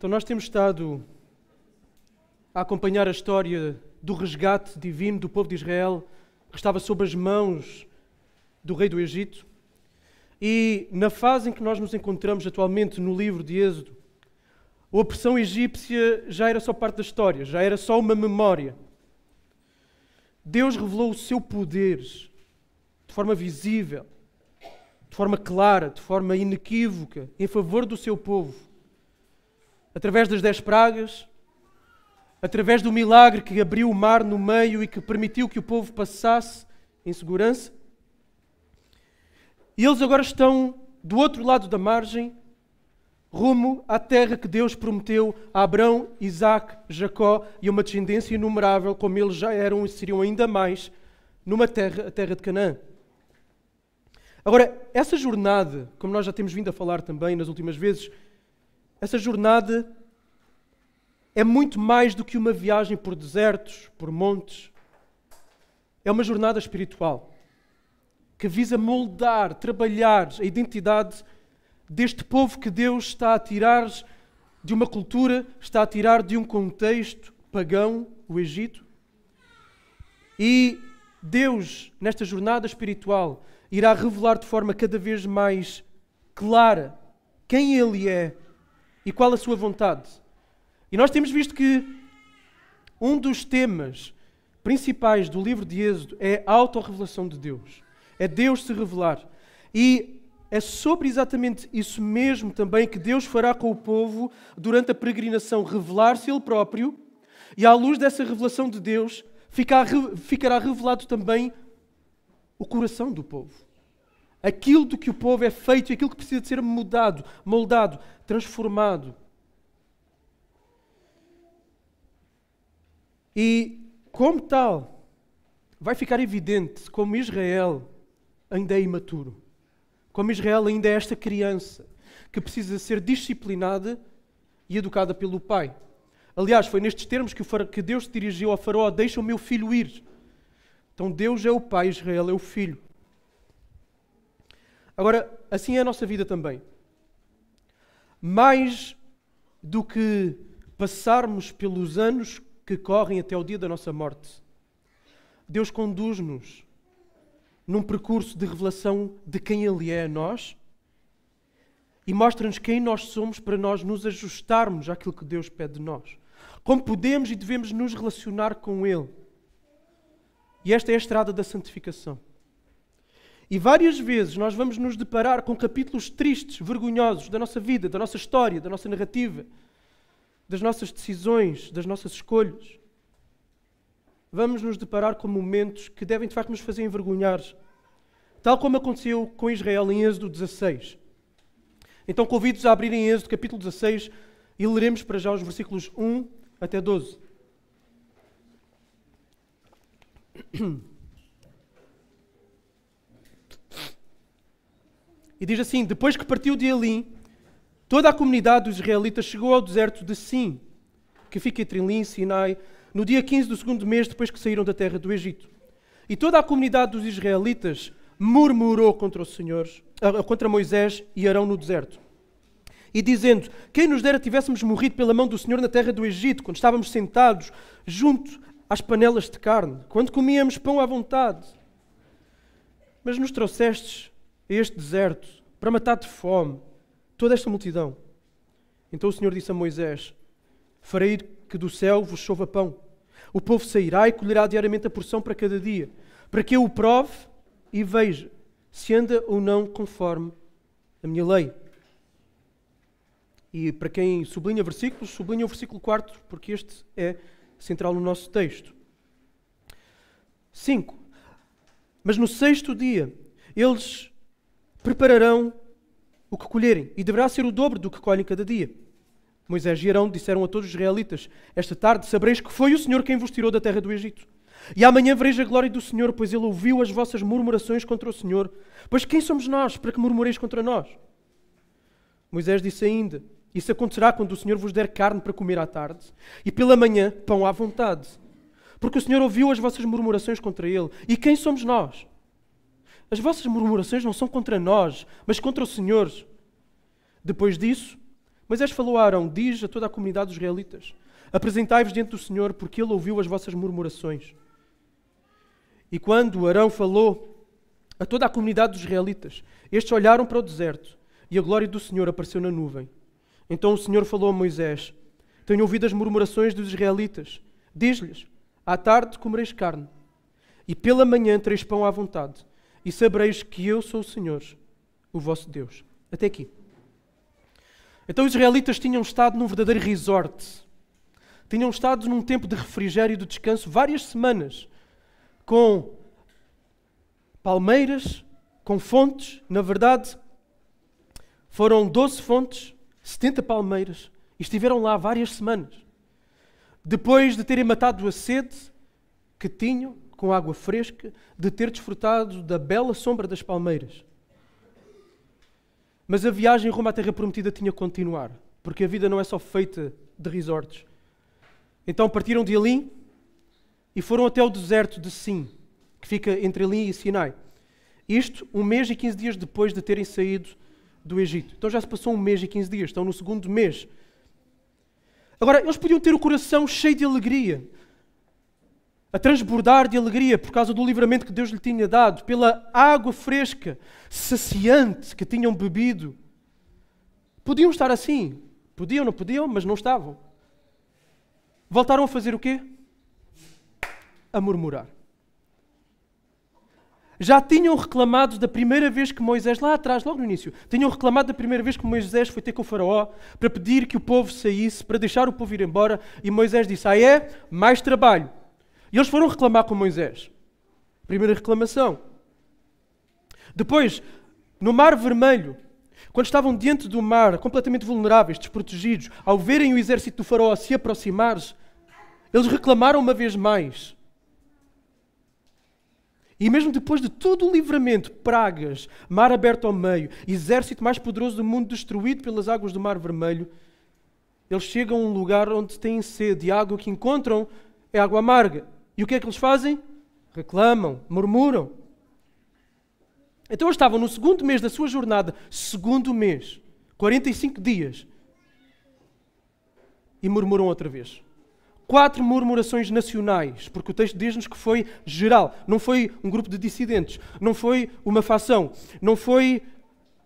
Então nós temos estado a acompanhar a história do resgate divino do povo de Israel, que estava sob as mãos do rei do Egito. E na fase em que nós nos encontramos atualmente no livro de Êxodo, a opressão egípcia já era só parte da história, já era só uma memória. Deus revelou o seu poder de forma visível, de forma clara, de forma inequívoca, em favor do seu povo. Através das 10 pragas, através do milagre que abriu o mar no meio e que permitiu que o povo passasse em segurança. E eles agora estão do outro lado da margem, rumo à terra que Deus prometeu a Abrão, Isaac, Jacó e uma descendência inumerável, como eles já eram e seriam ainda mais, numa terra, a terra de Canaã. Agora, essa jornada, como nós já temos vindo a falar também nas últimas vezes, essa jornada é muito mais do que uma viagem por desertos, por montes. É uma jornada espiritual que visa moldar, trabalhar a identidade deste povo que Deus está a tirar de uma cultura, está a tirar de um contexto pagão, o Egito. E Deus, nesta jornada espiritual, irá revelar de forma cada vez mais clara quem Ele é e qual a sua vontade. E nós temos visto que um dos temas principais do livro de Êxodo é a autorrevelação de Deus. É Deus se revelar. E é sobre exatamente isso mesmo também que Deus fará com o povo durante a peregrinação, revelar-se Ele próprio, e à luz dessa revelação de Deus ficará revelado também o coração do povo. Aquilo do que o povo é feito e aquilo que precisa de ser mudado, moldado, transformado. E, como tal, vai ficar evidente como Israel ainda é imaturo. Como Israel ainda é esta criança que precisa ser disciplinada e educada pelo pai. Aliás, foi nestes termos que Deus se dirigiu ao faraó: deixa o meu filho ir. Então Deus é o pai, Israel é o filho. Agora, assim é a nossa vida também. Mais do que passarmos pelos anos que correm até o dia da nossa morte, Deus conduz-nos num percurso de revelação de quem Ele é a nós e mostra-nos quem nós somos para nós nos ajustarmos àquilo que Deus pede de nós. Como podemos e devemos nos relacionar com Ele. E esta é a estrada da santificação. E várias vezes nós vamos nos deparar com capítulos tristes, vergonhosos da nossa vida, da nossa história, da nossa narrativa, das nossas decisões, das nossas escolhas. Vamos nos deparar com momentos que devem de facto nos fazer envergonhar, tal como aconteceu com Israel em Êxodo 16. Então convido-vos a abrirem Êxodo capítulo 16 e leremos para já os versículos 1 até 12. E diz assim: depois que partiu de Elim, toda a comunidade dos israelitas chegou ao deserto de Sim, que fica entre Elim e Sinai, no dia 15 do segundo mês depois que saíram da terra do Egito. E toda a comunidade dos israelitas murmurou contra o Senhor, contra Moisés e Arão no deserto. E dizendo: quem nos dera tivéssemos morrido pela mão do Senhor na terra do Egito, quando estávamos sentados junto às panelas de carne, quando comíamos pão à vontade. Mas nos trouxestes a este deserto para matar de fome toda esta multidão. Então o Senhor disse a Moisés: farei que do céu vos chova pão. O povo sairá e colherá diariamente a porção para cada dia, para que eu o prove e veja se anda ou não conforme a minha lei. E para quem sublinha versículos, sublinha o versículo 4, porque este é central no nosso texto. 5. Mas no 6º dia, eles prepararão o que colherem, e deverá ser o dobro do que colhem cada dia. Moisés e Arão disseram a todos os israelitas: esta tarde sabereis que foi o Senhor quem vos tirou da terra do Egito. E amanhã vereis a glória do Senhor, pois Ele ouviu as vossas murmurações contra o Senhor. Pois quem somos nós para que murmureis contra nós? Moisés disse ainda: isso acontecerá quando o Senhor vos der carne para comer à tarde, e pela manhã pão à vontade. Porque o Senhor ouviu as vossas murmurações contra Ele. E quem somos nós? As vossas murmurações não são contra nós, mas contra o Senhor. Depois disso, Moisés falou a Arão: diz a toda a comunidade dos israelitas: apresentai-vos diante do Senhor, porque Ele ouviu as vossas murmurações. E quando Arão falou a toda a comunidade dos israelitas, estes olharam para o deserto, e a glória do Senhor apareceu na nuvem. Então o Senhor falou a Moisés: tenho ouvido as murmurações dos israelitas. Diz-lhes: à tarde comereis carne, e pela manhã tereis pão à vontade, e sabereis que eu sou o Senhor, o vosso Deus. Até aqui. Então os israelitas tinham estado num verdadeiro resort. Tinham estado num tempo de refrigério e de descanso várias semanas, com palmeiras, com fontes. Na verdade, foram 12 fontes, 70 palmeiras, e estiveram lá várias semanas. Depois de terem matado a sede que tinham, com água fresca, de ter desfrutado da bela sombra das palmeiras. Mas a viagem rumo à Terra Prometida tinha que continuar, porque a vida não é só feita de resorts. Então partiram de Elim e foram até o deserto de Sim, que fica entre Elim e Sinai. Isto 1 mês e 15 dias depois de terem saído do Egito. Então já se passou 1 mês e 15 dias, estão no 2º mês. Agora, eles podiam ter o coração cheio de alegria, a transbordar de alegria por causa do livramento que Deus lhe tinha dado, pela água fresca, saciante que tinham bebido. Podiam estar assim. Podiam, não podiam, mas não estavam. Voltaram a fazer o quê? A murmurar. Já tinham reclamado da primeira vez que Moisés, lá atrás, logo no início, tinham reclamado da primeira vez que Moisés foi ter com o faraó para pedir que o povo saísse, para deixar o povo ir embora, e Moisés disse: mais trabalho. E eles foram reclamar com Moisés. Primeira reclamação. Depois, no Mar Vermelho, quando estavam diante do mar, completamente vulneráveis, desprotegidos, ao verem o exército do faraó se aproximar, eles reclamaram uma vez mais. E mesmo depois de todo o livramento, pragas, mar aberto ao meio, exército mais poderoso do mundo destruído pelas águas do Mar Vermelho, eles chegam a um lugar onde têm sede e a água que encontram é água amarga. E o que é que eles fazem? Reclamam, murmuram. Então eles estavam no 2º mês da sua jornada, 2º mês, 45 dias, e murmuram outra vez. 4 murmurações nacionais, porque o texto diz-nos que foi geral. Não foi um grupo de dissidentes, não foi uma facção, não foi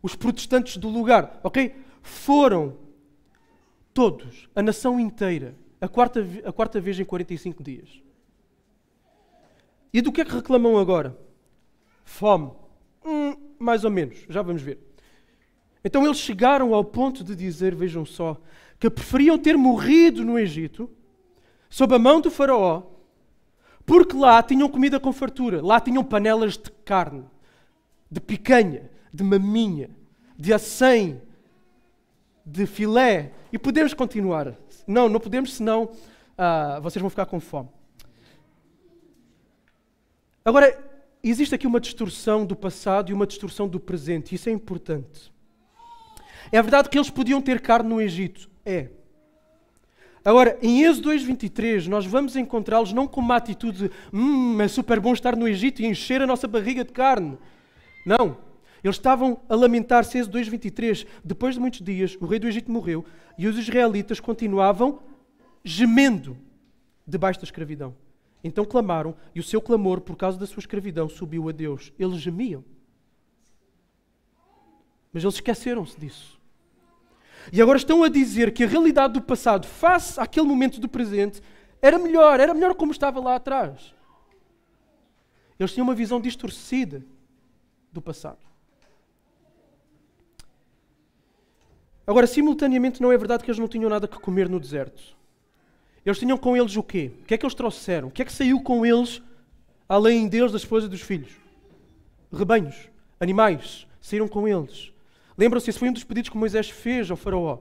os protestantes do lugar, ok? Foram todos, a nação inteira, a quarta vez em 45 dias. E do que é que reclamam agora? Fome. Mais ou menos, já vamos ver. Então eles chegaram ao ponto de dizer, vejam só, que preferiam ter morrido no Egito, sob a mão do faraó, porque lá tinham comida com fartura, lá tinham panelas de carne, de picanha, de maminha, de acém, de filé, e podemos continuar. Não podemos, senão vocês vão ficar com fome. Agora, existe aqui uma distorção do passado e uma distorção do presente, e isso é importante. É verdade que eles podiam ter carne no Egito, é. Agora, em Êxodo 2:23, nós vamos encontrá-los não com uma atitude de é super bom estar no Egito e encher a nossa barriga de carne. Não. Eles estavam a lamentar-se, Êxodo 2:23, depois de muitos dias, o rei do Egito morreu e os israelitas continuavam gemendo debaixo da escravidão. Então clamaram, e o seu clamor, por causa da sua escravidão, subiu a Deus. Eles gemiam. Mas eles esqueceram-se disso. E agora estão a dizer que a realidade do passado, face àquele momento do presente, era melhor como estava lá atrás. Eles tinham uma visão distorcida do passado. Agora, simultaneamente, não é verdade que eles não tinham nada que comer no deserto. Eles tinham com eles o quê? O que é que eles trouxeram? O que é que saiu com eles, além deles, da esposa e dos filhos? Rebanhos, animais, saíram com eles. Lembram-se, esse foi um dos pedidos que Moisés fez ao faraó.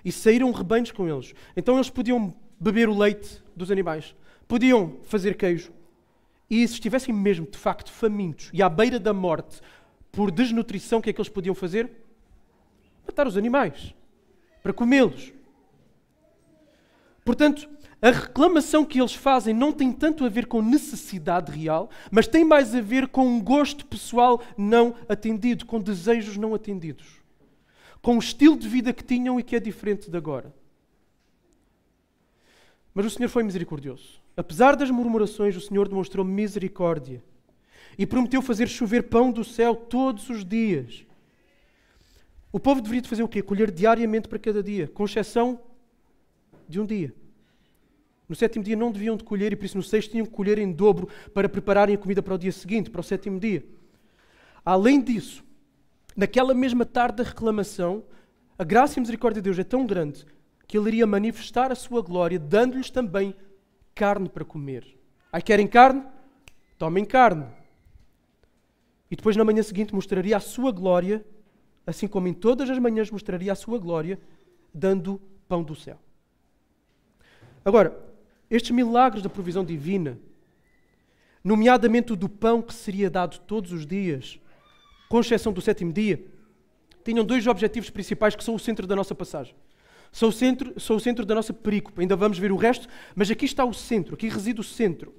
E saíram rebanhos com eles. Então eles podiam beber o leite dos animais, podiam fazer queijo. E se estivessem mesmo, de facto, famintos e à beira da morte por desnutrição, o que é que eles podiam fazer? Matar os animais, para comê-los. Portanto, a reclamação que eles fazem não tem tanto a ver com necessidade real, mas tem mais a ver com um gosto pessoal não atendido, com desejos não atendidos. com o estilo de vida que tinham e que é diferente de agora. Mas o Senhor foi misericordioso. Apesar das murmurações, o Senhor demonstrou misericórdia e prometeu fazer chover pão do céu todos os dias. O povo deveria fazer o quê? Colher diariamente para cada dia, com exceção de um dia. No 7º dia não deviam de colher e por isso no 6º tinham que colher em dobro para prepararem a comida para o dia seguinte, para o 7º dia. Além disso, naquela mesma tarde da reclamação, a graça e a misericórdia de Deus é tão grande que Ele iria manifestar a sua glória, dando-lhes também carne para comer. Ai, querem carne? Tomem carne. E depois na manhã seguinte mostraria a sua glória, assim como em todas as manhãs mostraria a sua glória, dando pão do céu. Agora, estes milagres da provisão divina, nomeadamente o do pão que seria dado todos os dias, com exceção do 7º dia, tinham dois objetivos principais que são o centro da nossa passagem. São o centro da nossa perícope. Ainda vamos ver o resto, mas aqui está o centro, aqui reside o centro.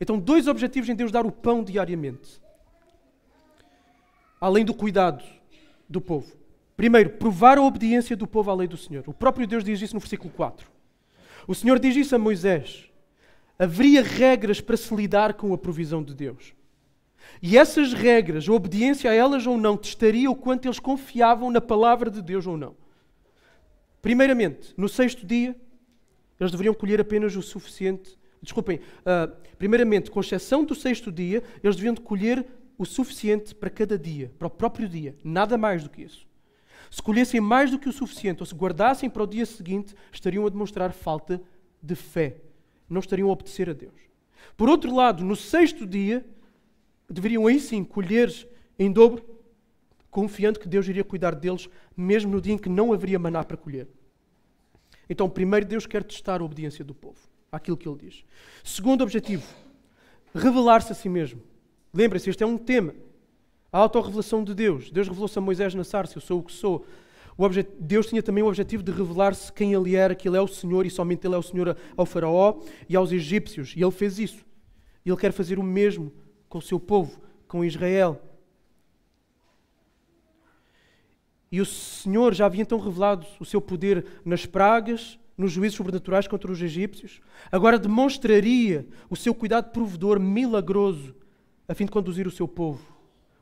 Então, dois objetivos em Deus dar o pão diariamente. Além do cuidado do povo. Primeiro, provar a obediência do povo à lei do Senhor. O próprio Deus diz isso no versículo 4. O Senhor diz isso a Moisés. Haveria regras para se lidar com a provisão de Deus. E essas regras, a obediência a elas ou não, testaria o quanto eles confiavam na palavra de Deus ou não. Primeiramente, no 6º dia, eles deveriam colher apenas o suficiente. Primeiramente, com exceção do 6º dia, eles deviam colher o suficiente para cada dia, para o próprio dia. Nada mais do que isso. Se colhessem mais do que o suficiente ou se guardassem para o dia seguinte, estariam a demonstrar falta de fé. Não estariam a obedecer a Deus. Por outro lado, no 6º dia, deveriam aí sim colher em dobro, confiando que Deus iria cuidar deles, mesmo no dia em que não haveria maná para colher. Então, primeiro, Deus quer testar a obediência do povo, àquilo que Ele diz. Segundo objetivo, revelar-se a si mesmo. Lembrem-se, este é um tema. A autorrevelação de Deus. Deus revelou-se a Moisés na sarça, eu sou o que sou. Deus tinha também o objetivo de revelar-se quem Ele era, que Ele é o Senhor e somente Ele é o Senhor ao faraó e aos egípcios. E Ele fez isso. E Ele quer fazer o mesmo com o seu povo, com Israel. E o Senhor já havia então revelado o seu poder nas pragas, nos juízos sobrenaturais contra os egípcios. Agora demonstraria o seu cuidado provedor milagroso a fim de conduzir o seu povo,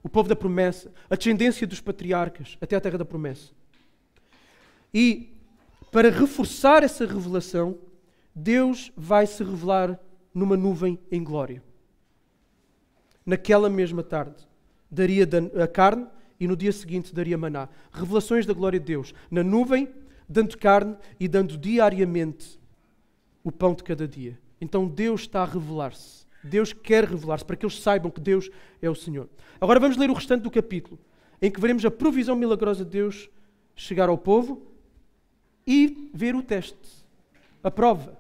o povo da promessa, a descendência dos patriarcas, até a terra da promessa. E para reforçar essa revelação, Deus vai se revelar numa nuvem em glória. Naquela mesma tarde, daria a carne e no dia seguinte daria maná. Revelações da glória de Deus. Na nuvem, dando carne e dando diariamente o pão de cada dia. Então Deus está a revelar-se. Deus quer revelar-se para que eles saibam que Deus é o Senhor. Agora vamos ler o restante do capítulo, em que veremos a provisão milagrosa de Deus chegar ao povo e ver o teste, a prova.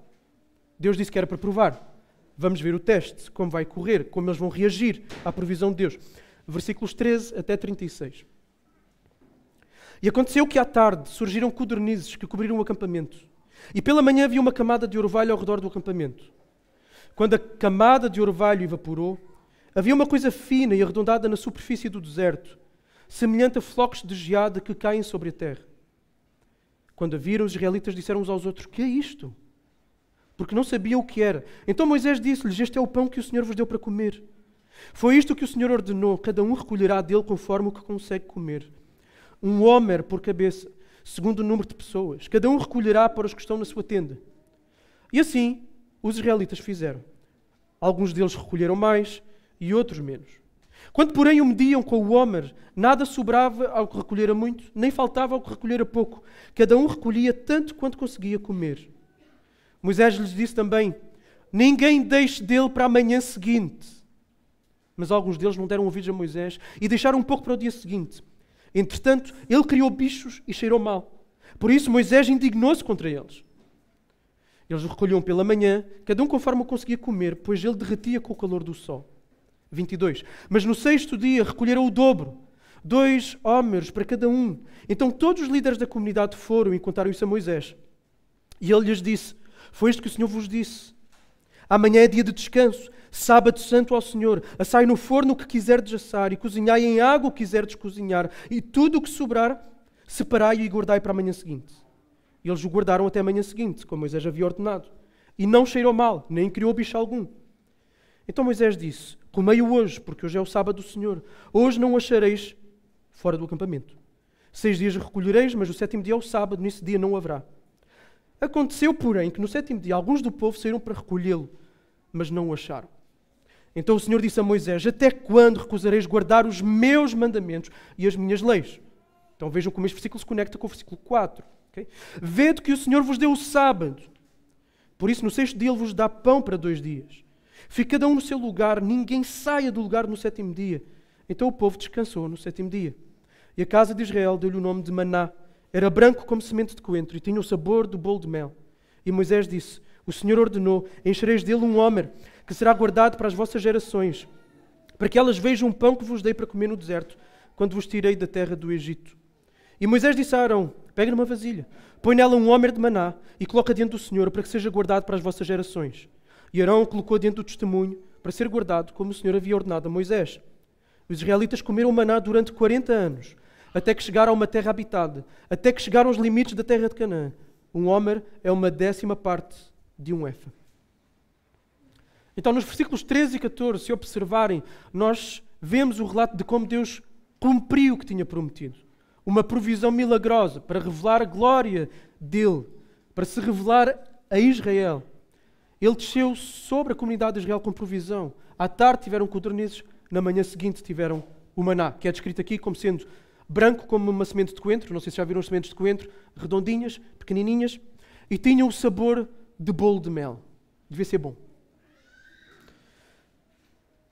Deus disse que era para provar. Vamos ver o teste, como vai correr, como eles vão reagir à provisão de Deus. Versículos 13 até 36. E aconteceu que à tarde surgiram codornizes que cobriram o acampamento. E pela manhã havia uma camada de orvalho ao redor do acampamento. Quando a camada de orvalho evaporou, havia uma coisa fina e arredondada na superfície do deserto, semelhante a flocos de geada que caem sobre a terra. Quando a viram, os israelitas disseram uns aos outros: "Que é isto?" Porque não sabiam o que era. Então Moisés disse-lhes: "Este é o pão que o Senhor vos deu para comer. Foi isto que o Senhor ordenou, cada um recolherá dele conforme o que consegue comer. Um homer por cabeça, segundo o número de pessoas. Cada um recolherá para os que estão na sua tenda." E assim os israelitas fizeram. Alguns deles recolheram mais e outros menos. Quando, porém, o mediam com o homer, nada sobrava ao que recolhera muito, nem faltava ao que recolhera pouco. Cada um recolhia tanto quanto conseguia comer. Moisés lhes disse também: "Ninguém deixe dele para a manhã seguinte." Mas alguns deles não deram ouvidos a Moisés e deixaram um pouco para o dia seguinte. Entretanto, ele criou bichos e cheirou mal. Por isso Moisés indignou-se contra eles. Eles o recolhiam pela manhã, cada um conforme o conseguia comer, pois ele derretia com o calor do sol. 22. Mas no 6º dia recolheram o dobro, 2 hómeros para cada um. Então todos os líderes da comunidade foram e contaram isso a Moisés. E ele lhes disse: "Foi isto que o Senhor vos disse. Amanhã é dia de descanso, sábado santo ao Senhor. Assai no forno o que quiserdes assar e cozinhai em água o que quiserdes cozinhar. E tudo o que sobrar separai-o e guardai para a manhã seguinte. E eles o guardaram até a manhã seguinte, como Moisés havia ordenado. E não cheirou mal, nem criou bicho algum. Então Moisés disse, comei-o hoje, porque hoje é o sábado do Senhor. Hoje não o achareis fora do acampamento. 6 dias recolhereis, mas o 7º dia é o sábado, nesse dia não haverá. Aconteceu, porém, que no 7º dia alguns do povo saíram para recolhê-lo, mas não o acharam. Então o Senhor disse a Moisés, até quando recusareis guardar os meus mandamentos e as minhas leis? Então vejam como este versículo se conecta com o versículo 4. Okay? Vede que o Senhor vos deu o sábado. Por isso no 6º dia Ele vos dá pão para 2 dias. Fique cada um no seu lugar, ninguém saia do lugar no 7º dia. Então o povo descansou no 7º dia. E a casa de Israel deu-lhe o nome de Maná. Era branco como semente de coentro e tinha o sabor do bolo de mel. E Moisés disse, o Senhor ordenou, enchereis dele um homer, que será guardado para as vossas gerações, para que elas vejam o pão que vos dei para comer no deserto, quando vos tirei da terra do Egito. E Moisés disse a Arão, pega numa vasilha, põe nela um homer de maná e coloca diante do Senhor, para que seja guardado para as vossas gerações. E Arão colocou diante do testemunho, para ser guardado, como o Senhor havia ordenado a Moisés. Os israelitas comeram maná durante 40 anos, até que chegaram a uma terra habitada, até que chegaram aos limites da terra de Canaã. Um homer é 1/10 parte de um efa. Então, nos versículos 13 e 14, se observarem, nós vemos o relato de como Deus cumpriu o que tinha prometido. Uma provisão milagrosa para revelar a glória dele, para se revelar a Israel. Ele desceu sobre a comunidade de Israel com provisão. À tarde tiveram codornizes, na manhã seguinte tiveram o maná, que é descrito aqui como sendo branco como uma semente de coentro. Não sei se já viram as sementes de coentro, redondinhas, pequenininhas, e tinham o sabor de bolo de mel. Devia ser bom.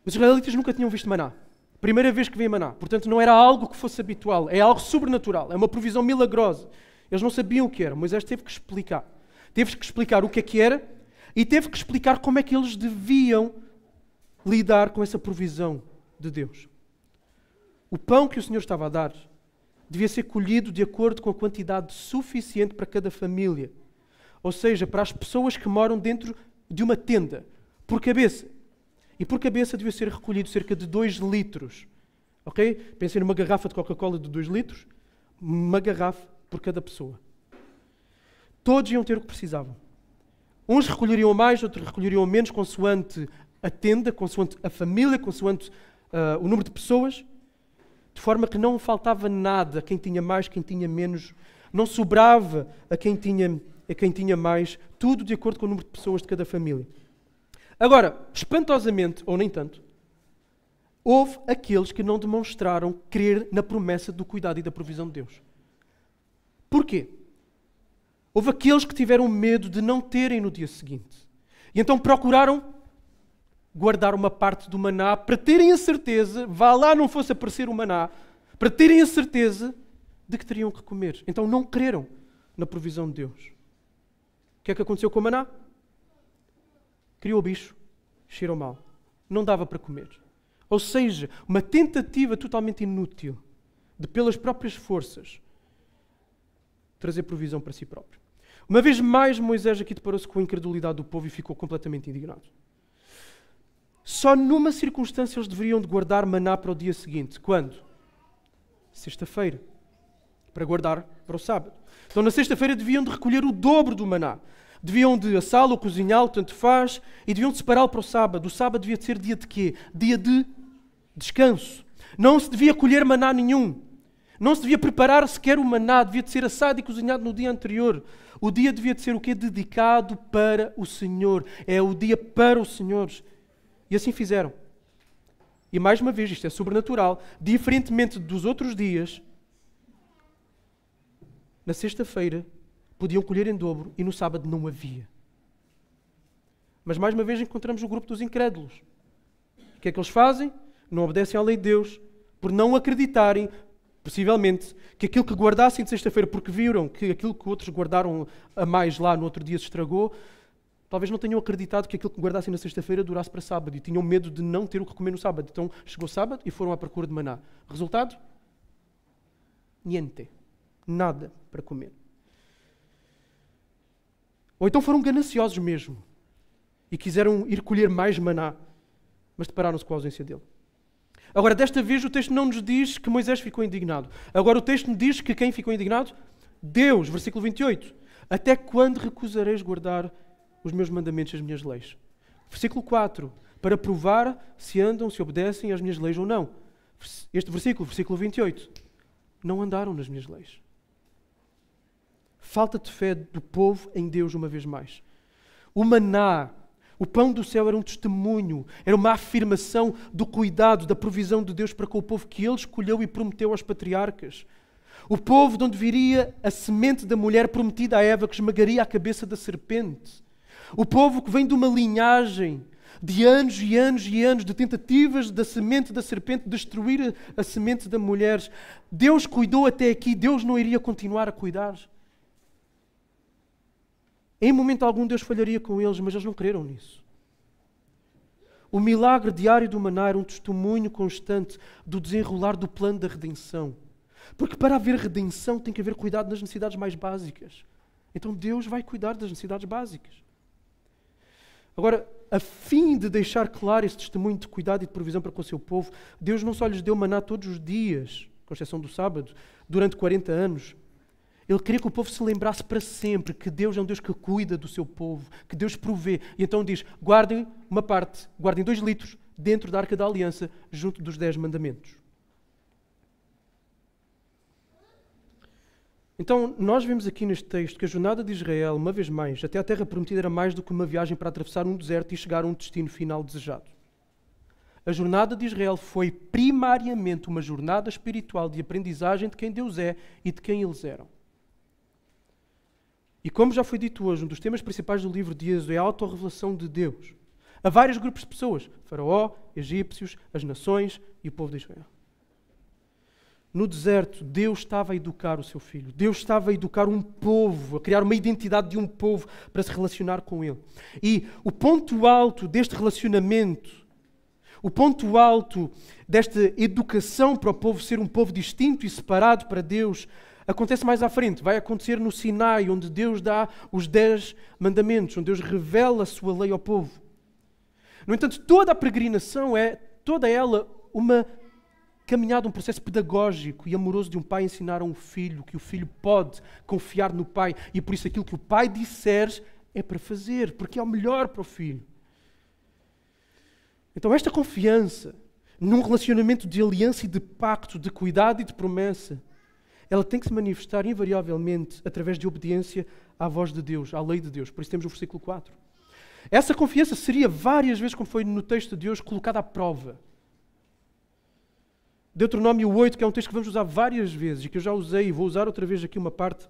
Os israelitas nunca tinham visto maná. Primeira vez que vêem maná. Portanto, não era algo que fosse habitual. É algo sobrenatural. É uma provisão milagrosa. Eles não sabiam o que era. Moisés teve que explicar. Teve que explicar o que é que era e teve que explicar como é que eles deviam lidar com essa provisão de Deus. O pão que o Senhor estava a dar devia ser colhido de acordo com a quantidade suficiente para cada família. Ou seja, para as pessoas que moram dentro de uma tenda, por cabeça. E por cabeça devia ser recolhido cerca de 2 litros. Ok? Pensem numa garrafa de Coca-Cola de 2 litros, uma garrafa por cada pessoa. Todos iam ter o que precisavam. Uns recolheriam mais, outros recolheriam menos, consoante a tenda, consoante a família, consoante o número de pessoas, de forma que não faltava nada a quem tinha mais, quem tinha menos, não sobrava a quem tinha mais, tudo de acordo com o número de pessoas de cada família. Agora, espantosamente, ou nem tanto, houve aqueles que não demonstraram crer na promessa do cuidado e da provisão de Deus. Porquê? Houve aqueles que tiveram medo de não terem no dia seguinte. E então procuraram guardar uma parte do maná para terem a certeza, vá lá não fosse aparecer o maná, para terem a certeza de que teriam que comer. Então não creram na provisão de Deus. O que é que aconteceu com o maná? Criou o bicho, cheirou mal. Não dava para comer. Ou seja, uma tentativa totalmente inútil de, pelas próprias forças, trazer provisão para si próprio. Uma vez mais, Moisés aqui deparou-se com a incredulidade do povo e ficou completamente indignado. Só numa circunstância eles deveriam de guardar maná para o dia seguinte. Quando? Sexta-feira. Para guardar para o sábado. Então na sexta-feira deviam de recolher o dobro do maná. Deviam de assá-lo ou cozinhá-lo, tanto faz, e deviam de separá-lo para o sábado. O sábado devia de ser dia de quê? Dia de descanso. Não se devia colher maná nenhum. Não se devia preparar sequer o maná. Devia de ser assado e cozinhado no dia anterior. O dia devia de ser o quê? Dedicado para o Senhor. É o dia para o Senhor. E assim fizeram. E mais uma vez, isto é sobrenatural. Diferentemente dos outros dias, na sexta-feira podiam colher em dobro e no sábado não havia. Mas mais uma vez encontramos o grupo dos incrédulos. O que é que eles fazem? Não obedecem à lei de Deus por não acreditarem, possivelmente, que aquilo que guardassem de sexta-feira, porque viram que aquilo que outros guardaram a mais lá no outro dia se estragou, talvez não tenham acreditado que aquilo que guardassem na sexta-feira durasse para sábado e tinham medo de não ter o que comer no sábado. Então chegou sábado e foram à procura de maná. Resultado? Niente. Nada para comer. Ou então foram gananciosos mesmo e quiseram ir colher mais maná, mas depararam-se com a ausência dele. Agora, desta vez o texto não nos diz que Moisés ficou indignado. Agora o texto nos diz que quem ficou indignado? Deus, versículo 28. Até quando recusareis guardar os meus mandamentos e as minhas leis? Versículo 4. Para provar se andam, se obedecem às minhas leis ou não. Este versículo 28. Não andaram nas minhas leis. Falta de fé do povo em Deus uma vez mais. O maná, o pão do céu, era um testemunho, era uma afirmação do cuidado, da provisão de Deus para com o povo que Ele escolheu e prometeu aos patriarcas. O povo de onde viria a semente da mulher prometida a Eva que esmagaria a cabeça da serpente. O povo que vem de uma linhagem de anos e anos e anos de tentativas da semente da serpente destruir a semente da mulher. Deus cuidou até aqui, Deus não iria continuar a cuidar. Em momento algum Deus falharia com eles, mas eles não creram nisso. O milagre diário do maná era um testemunho constante do desenrolar do plano da redenção. Porque para haver redenção tem que haver cuidado nas necessidades mais básicas. Então Deus vai cuidar das necessidades básicas. Agora, a fim de deixar claro esse testemunho de cuidado e de provisão para com o seu povo, Deus não só lhes deu maná todos os dias, com exceção do sábado, durante 40 anos. Ele queria que o povo se lembrasse para sempre que Deus é um Deus que cuida do seu povo, que Deus provê. E então diz, guardem uma parte, guardem 2 litros dentro da Arca da Aliança, junto dos 10 mandamentos. Então, nós vemos aqui neste texto que a jornada de Israel, uma vez mais, até a Terra Prometida era mais do que uma viagem para atravessar um deserto e chegar a um destino final desejado. A jornada de Israel foi primariamente uma jornada espiritual de aprendizagem de quem Deus é e de quem eles eram. E como já foi dito hoje, um dos temas principais do livro de Êxodo é a autorrevelação de Deus a vários grupos de pessoas, Faraó, egípcios, as nações e o povo de Israel. No deserto, Deus estava a educar o seu filho. Deus estava a educar um povo, a criar uma identidade de um povo para se relacionar com ele. E o ponto alto deste relacionamento, o ponto alto desta educação para o povo ser um povo distinto e separado para Deus, acontece mais à frente. Vai acontecer no Sinai, onde Deus dá os 10 mandamentos, onde Deus revela a sua lei ao povo. No entanto, toda a peregrinação é, toda ela, uma caminhada, um processo pedagógico e amoroso de um pai ensinar a um filho que o filho pode confiar no pai e por isso aquilo que o pai disser é para fazer, porque é o melhor para o filho. Então esta confiança num relacionamento de aliança e de pacto, de cuidado e de promessa, ela tem que se manifestar invariavelmente através de obediência à voz de Deus, à lei de Deus. Por isso temos o versículo 4. Essa confiança seria várias vezes, como foi no texto de hoje, colocada à prova. Deuteronômio 8, que é um texto que vamos usar várias vezes e que eu já usei e vou usar outra vez aqui uma parte.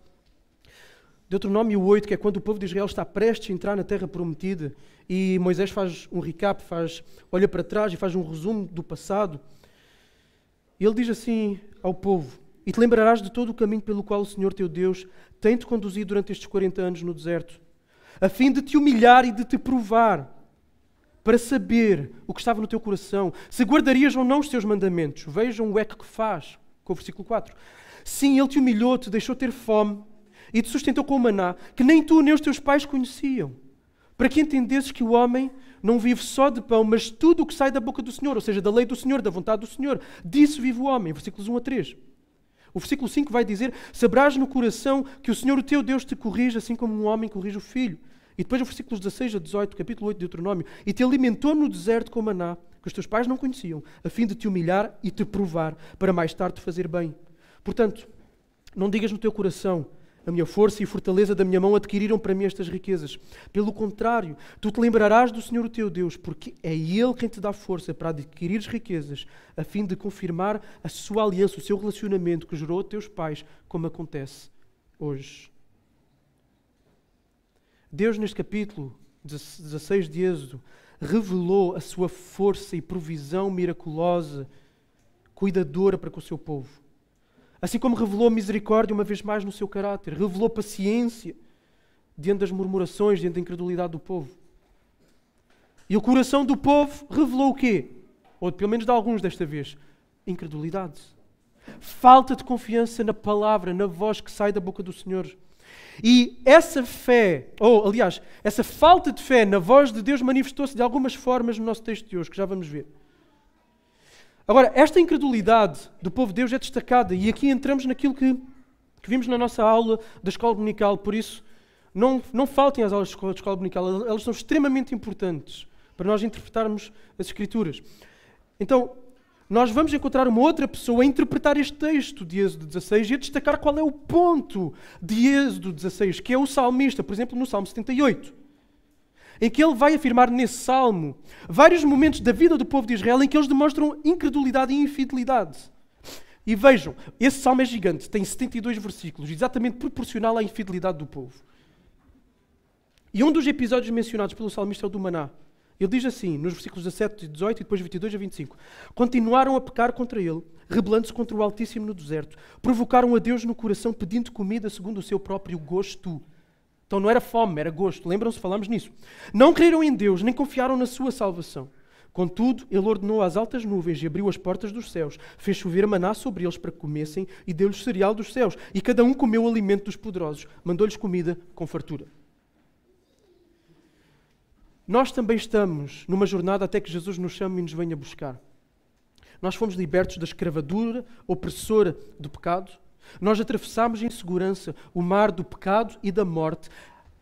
Deuteronômio 8, que é quando o povo de Israel está prestes a entrar na terra prometida e Moisés faz um recap, olha para trás e faz um resumo do passado. E ele diz assim ao povo: e te lembrarás de todo o caminho pelo qual o Senhor teu Deus tem-te conduzido durante estes 40 anos no deserto, a fim de te humilhar e de te provar, para saber o que estava no teu coração, se guardarias ou não os teus mandamentos. Vejam o eco que faz, com o versículo 4. Sim, Ele te humilhou, te deixou ter fome e te sustentou com o maná, que nem tu nem os teus pais conheciam, para que entendesses que o homem não vive só de pão, mas tudo o que sai da boca do Senhor, ou seja, da lei do Senhor, da vontade do Senhor. Disso vive o homem, versículos 1 a 3. O versículo 5 vai dizer: saberás no coração que o Senhor, o teu Deus, te corrige, assim como um homem corrige o filho. E depois, os versículos 16 a 18, capítulo 8 de Deuteronômio: e te alimentou no deserto com maná, que os teus pais não conheciam, a fim de te humilhar e te provar, para mais tarde te fazer bem. Portanto, não digas no teu coração: a minha força e fortaleza da minha mão adquiriram para mim estas riquezas. Pelo contrário, tu te lembrarás do Senhor, o teu Deus, porque é Ele quem te dá força para adquirir riquezas, a fim de confirmar a sua aliança, o seu relacionamento que jurou a teus pais, como acontece hoje. Deus, neste capítulo 16 de Êxodo, revelou a sua força e provisão miraculosa, cuidadora para com o seu povo. Assim como revelou misericórdia uma vez mais no seu caráter, revelou paciência diante das murmurações, diante da incredulidade do povo. E o coração do povo revelou o quê? Ou pelo menos de alguns desta vez: incredulidade. Falta de confiança na palavra, na voz que sai da boca do Senhor. E essa fé, essa falta de fé na voz de Deus manifestou-se de algumas formas no nosso texto de hoje, que já vamos ver. Agora, esta incredulidade do povo de Deus é destacada, e aqui entramos naquilo que vimos na nossa aula da escola dominical. Por isso, não faltem às aulas de escola dominical, elas são extremamente importantes para nós interpretarmos as Escrituras. Então, nós vamos encontrar uma outra pessoa a interpretar este texto de Êxodo 16 e a destacar qual é o ponto de Êxodo 16, que é o salmista, por exemplo, no Salmo 78, em que ele vai afirmar nesse salmo vários momentos da vida do povo de Israel em que eles demonstram incredulidade e infidelidade. E vejam, esse salmo é gigante, tem 72 versículos, exatamente proporcional à infidelidade do povo. E um dos episódios mencionados pelo salmista é o do maná. Ele diz assim, nos versículos 17 e 18 e depois 22 a 25. Continuaram a pecar contra ele, rebelando-se contra o Altíssimo no deserto. Provocaram a Deus no coração, pedindo comida segundo o seu próprio gosto. Então não era fome, era gosto. Lembram-se, falámos nisso. Não creram em Deus, nem confiaram na sua salvação. Contudo, ele ordenou às altas nuvens e abriu as portas dos céus. Fez chover maná sobre eles para que comessem e deu-lhes cereal dos céus. E cada um comeu o alimento dos poderosos. Mandou-lhes comida com fartura. Nós também estamos numa jornada até que Jesus nos chame e nos venha buscar. Nós fomos libertos da escravatura opressora do pecado. Nós atravessámos em segurança o mar do pecado e da morte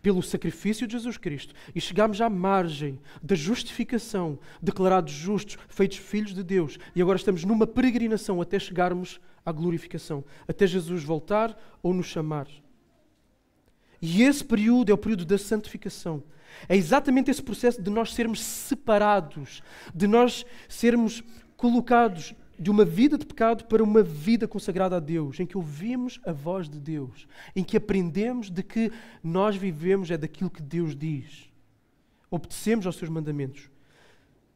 pelo sacrifício de Jesus Cristo e chegámos à margem da justificação, declarados justos, feitos filhos de Deus. E agora estamos numa peregrinação até chegarmos à glorificação, até Jesus voltar ou nos chamar. E esse período é o período da santificação. É exatamente esse processo de nós sermos separados, de nós sermos colocados de uma vida de pecado para uma vida consagrada a Deus, em que ouvimos a voz de Deus, em que aprendemos de que nós vivemos é daquilo que Deus diz. Obedecemos aos seus mandamentos.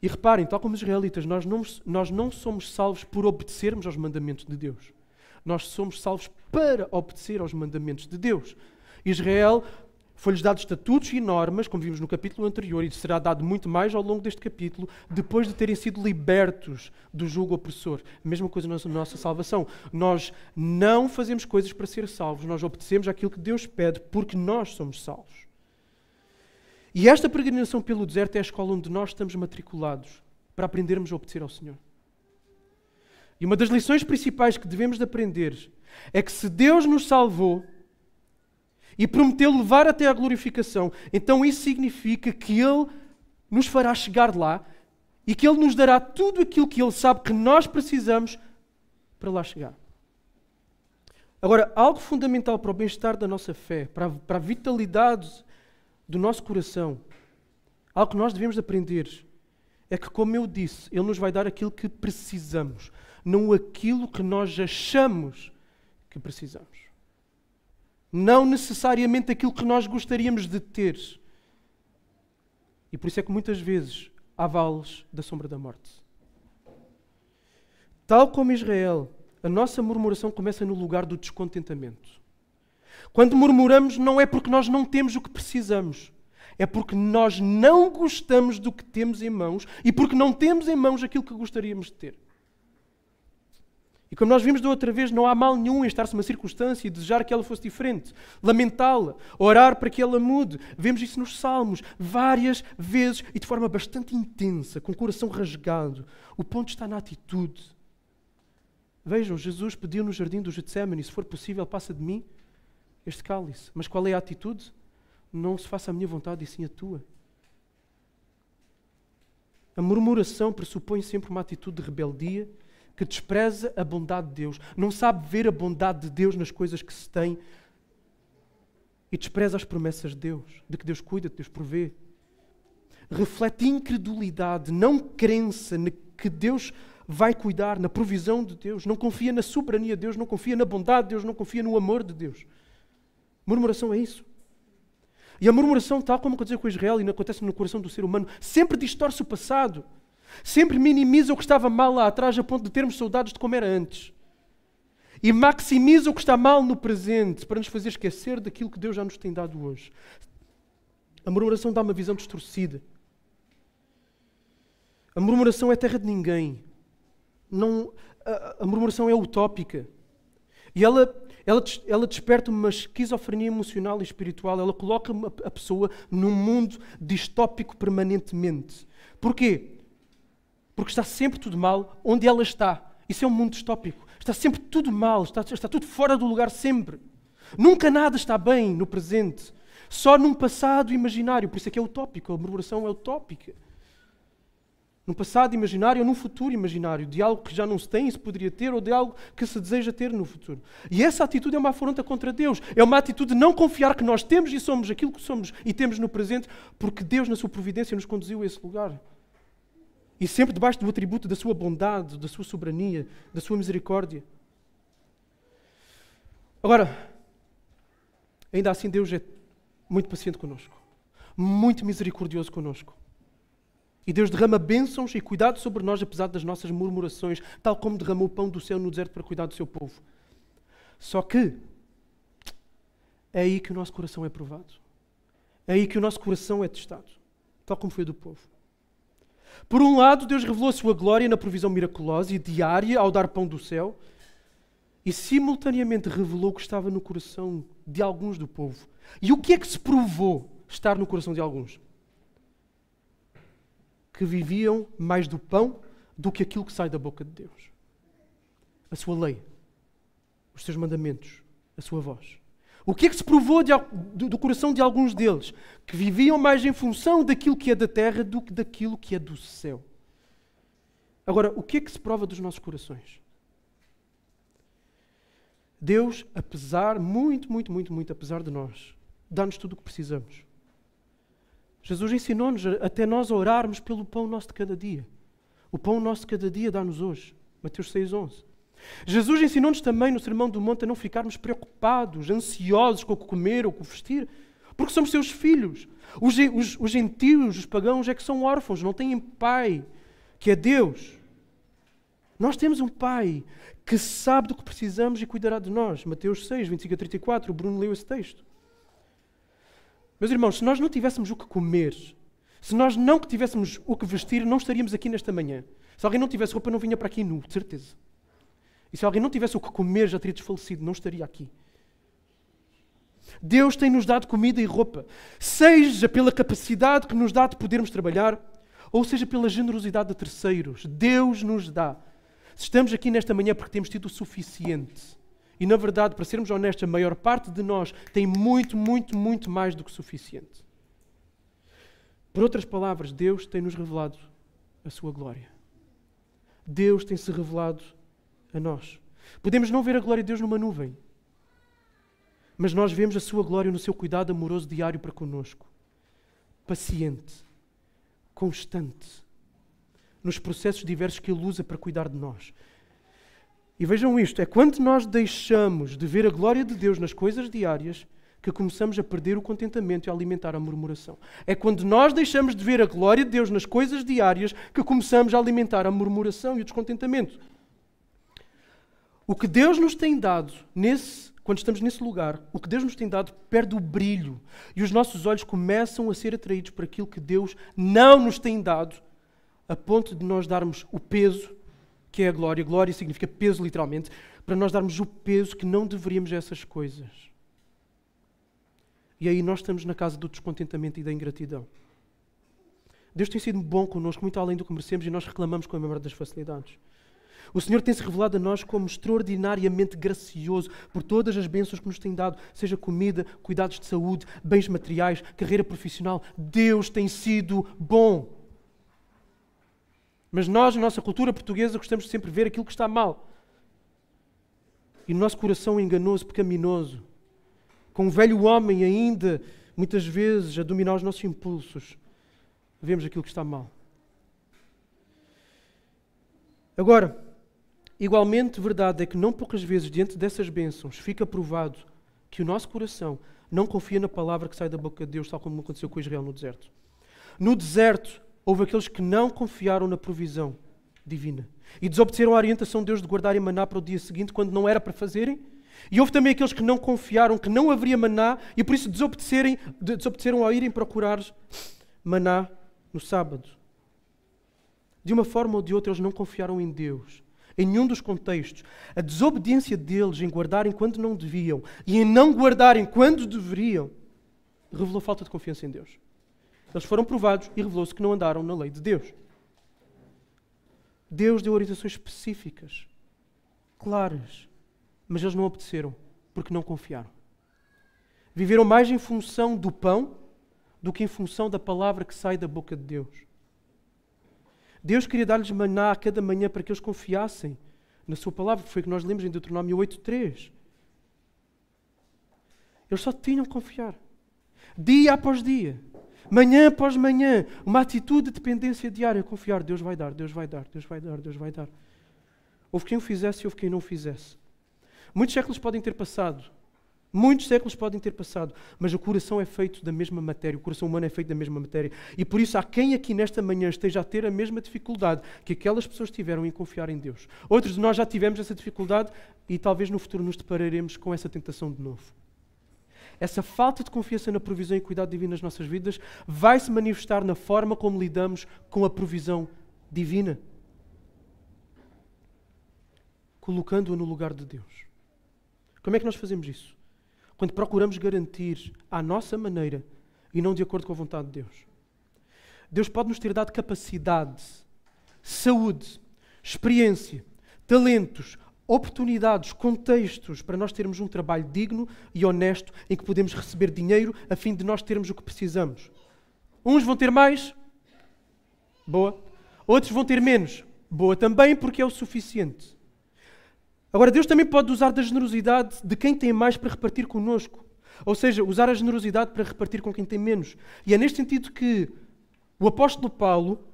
E reparem, tal como os israelitas, nós não somos salvos por obedecermos aos mandamentos de Deus. Nós somos salvos para obedecer aos mandamentos de Deus. Israel foi-lhes dado estatutos e normas, como vimos no capítulo anterior, e será dado muito mais ao longo deste capítulo, depois de terem sido libertos do jugo opressor. A mesma coisa na nossa salvação. Nós não fazemos coisas para ser salvos, nós obedecemos àquilo que Deus pede, porque nós somos salvos. E esta peregrinação pelo deserto é a escola onde nós estamos matriculados, para aprendermos a obedecer ao Senhor. E uma das lições principais que devemos de aprender é que se Deus nos salvou, e prometeu levar até à glorificação, então isso significa que Ele nos fará chegar lá e que Ele nos dará tudo aquilo que Ele sabe que nós precisamos para lá chegar. Agora, algo fundamental para o bem-estar da nossa fé, para a vitalidade do nosso coração, algo que nós devemos aprender, é que, como eu disse, Ele nos vai dar aquilo que precisamos, não aquilo que nós achamos que precisamos. Não necessariamente aquilo que nós gostaríamos de ter. E por isso é que muitas vezes há vales da sombra da morte. Tal como Israel, a nossa murmuração começa no lugar do descontentamento. Quando murmuramos não é porque nós não temos o que precisamos. É porque nós não gostamos do que temos em mãos e porque não temos em mãos aquilo que gostaríamos de ter. E como nós vimos da outra vez, não há mal nenhum em estar-se numa circunstância e desejar que ela fosse diferente, lamentá-la, orar para que ela mude. Vemos isso nos Salmos várias vezes e de forma bastante intensa, com o coração rasgado. O ponto está na atitude. Vejam, Jesus pediu no jardim do Getsémani, se for possível, passa de mim este cálice. Mas qual é a atitude? Não se faça a minha vontade e sim a tua. A murmuração pressupõe sempre uma atitude de rebeldia, que despreza a bondade de Deus, não sabe ver a bondade de Deus nas coisas que se tem e despreza as promessas de Deus, de que Deus cuida, de que Deus provê. Reflete incredulidade, não crença que Deus vai cuidar, na provisão de Deus, não confia na soberania de Deus, não confia na bondade de Deus, não confia no amor de Deus. Murmuração é isso. E a murmuração, tal como aconteceu com Israel e acontece no coração do ser humano, sempre distorce o passado. Sempre minimiza o que estava mal lá atrás a ponto de termos saudades de como era antes. E maximiza o que está mal no presente para nos fazer esquecer daquilo que Deus já nos tem dado hoje. A murmuração dá uma visão distorcida. A murmuração é terra de ninguém. A murmuração é utópica. E ela desperta uma esquizofrenia emocional e espiritual. Ela coloca a pessoa num mundo distópico permanentemente. Porquê? Porque está sempre tudo mal onde ela está. Isso é um mundo distópico. Está sempre tudo mal, está tudo fora do lugar sempre. Nunca nada está bem no presente. Só num passado imaginário. Por isso é que é utópico. A murmuração é utópica. Num passado imaginário ou num futuro imaginário. De algo que já não se tem e se poderia ter, ou de algo que se deseja ter no futuro. E essa atitude é uma afronta contra Deus. É uma atitude de não confiar que nós temos e somos aquilo que somos e temos no presente, porque Deus, na sua providência, nos conduziu a esse lugar. E sempre debaixo do atributo da sua bondade, da sua soberania, da sua misericórdia. Agora, ainda assim Deus é muito paciente connosco. Muito misericordioso connosco. E Deus derrama bênçãos e cuidado sobre nós, apesar das nossas murmurações, tal como derramou o pão do céu no deserto para cuidar do seu povo. Só que é aí que o nosso coração é provado. É aí que o nosso coração é testado. Tal como foi o do povo. Por um lado, Deus revelou a sua glória na provisão miraculosa e diária ao dar pão do céu, e simultaneamente revelou o que estava no coração de alguns do povo. E o que é que se provou estar no coração de alguns? Que viviam mais do pão do que aquilo que sai da boca de Deus. A sua lei, os seus mandamentos, a sua voz. O que é que se provou do coração de alguns deles? Que viviam mais em função daquilo que é da terra do que daquilo que é do céu. Agora, o que é que se prova dos nossos corações? Deus, apesar, muito, apesar de nós, dá-nos tudo o que precisamos. Jesus ensinou-nos até nós a orarmos pelo pão nosso de cada dia. O pão nosso de cada dia dá-nos hoje. Mateus 6:11. Jesus ensinou-nos também no Sermão do Monte a não ficarmos preocupados, ansiosos com o que comer ou com o vestir, porque somos seus filhos. Os gentios, os pagãos, é que são órfãos, não têm pai, que é Deus. Nós temos um pai que sabe do que precisamos e cuidará de nós. Mateus 6, 25-34, o Bruno leu esse texto. Meus irmãos, se nós não tivéssemos o que comer, se nós não tivéssemos o que vestir, não estaríamos aqui nesta manhã. Se alguém não tivesse roupa, não vinha para aqui nu, de certeza. E se alguém não tivesse o que comer, já teria desfalecido, não estaria aqui. Deus tem-nos dado comida e roupa, seja pela capacidade que nos dá de podermos trabalhar, ou seja pela generosidade de terceiros. Deus nos dá. Se estamos aqui nesta manhã porque temos tido o suficiente. E, na verdade, para sermos honestos, a maior parte de nós tem muito mais do que suficiente. Por outras palavras, Deus tem-nos revelado a sua glória. Deus tem-se revelado a nós. Podemos não ver a glória de Deus numa nuvem, mas nós vemos a sua glória no seu cuidado amoroso diário para conosco. Paciente, constante, nos processos diversos que Ele usa para cuidar de nós. E vejam isto, é quando nós deixamos de ver a glória de Deus nas coisas diárias que começamos a perder o contentamento e a alimentar a murmuração. É quando nós deixamos de ver a glória de Deus nas coisas diárias que começamos a alimentar a murmuração e o descontentamento. O que Deus nos tem dado, quando estamos nesse lugar, o que Deus nos tem dado perde o brilho e os nossos olhos começam a ser atraídos por aquilo que Deus não nos tem dado, a ponto de nós darmos o peso que é a glória. Glória significa peso, literalmente, para nós darmos o peso que não deveríamos a essas coisas. E aí nós estamos na casa do descontentamento e da ingratidão. Deus tem sido bom connosco, muito além do que merecemos, e nós reclamamos com a maior das facilidades. O Senhor tem-se revelado a nós como extraordinariamente gracioso por todas as bênçãos que nos tem dado, seja comida, cuidados de saúde, bens materiais, carreira profissional. Deus tem sido bom. Mas nós, na nossa cultura portuguesa, gostamos de sempre ver aquilo que está mal. E no nosso coração enganoso, pecaminoso, com o velho homem ainda, muitas vezes, a dominar os nossos impulsos, vemos aquilo que está mal. Agora, igualmente verdade é que não poucas vezes, diante dessas bênçãos, fica provado que o nosso coração não confia na palavra que sai da boca de Deus, tal como aconteceu com Israel no deserto. No deserto, houve aqueles que não confiaram na provisão divina e desobedeceram à orientação de Deus de guardarem maná para o dia seguinte, quando não era para fazerem. E houve também aqueles que não confiaram que não haveria maná e por isso desobedeceram ao irem procurar maná no sábado. De uma forma ou de outra, eles não confiaram em Deus. Em nenhum dos contextos. A desobediência deles em guardarem quando não deviam e em não guardarem quando deveriam revelou falta de confiança em Deus. Eles foram provados e revelou-se que não andaram na lei de Deus. Deus deu orientações específicas, claras, mas eles não obedeceram, porque não confiaram. Viveram mais em função do pão do que em função da palavra que sai da boca de Deus. Deus queria dar-lhes maná a cada manhã para que eles confiassem na sua palavra, que foi o que nós lemos em Deuteronômio 8:3. Eles só tinham que confiar. Dia após dia, manhã após manhã, uma atitude de dependência diária, confiar, Deus vai dar, Deus vai dar, Deus vai dar, Deus vai dar. Houve quem o fizesse e houve quem não o fizesse. Muitos séculos podem ter passado, mas o coração é feito da mesma matéria, o coração humano é feito da mesma matéria. E por isso há quem aqui nesta manhã esteja a ter a mesma dificuldade que aquelas pessoas tiveram em confiar em Deus. Outros de nós já tivemos essa dificuldade e talvez no futuro nos depararemos com essa tentação de novo. Essa falta de confiança na provisão e cuidado divino nas nossas vidas vai se manifestar na forma como lidamos com a provisão divina, colocando-a no lugar de Deus. Como é que nós fazemos isso? Quando procuramos garantir à nossa maneira e não de acordo com a vontade de Deus. Deus pode nos ter dado capacidade, saúde, experiência, talentos, oportunidades, contextos para nós termos um trabalho digno e honesto em que podemos receber dinheiro a fim de nós termos o que precisamos. Uns vão ter mais, boa. Outros vão ter menos, boa também, porque é o suficiente. Agora, Deus também pode usar da generosidade de quem tem mais para repartir connosco. Ou seja, usar a generosidade para repartir com quem tem menos. E é neste sentido que o apóstolo Paulo,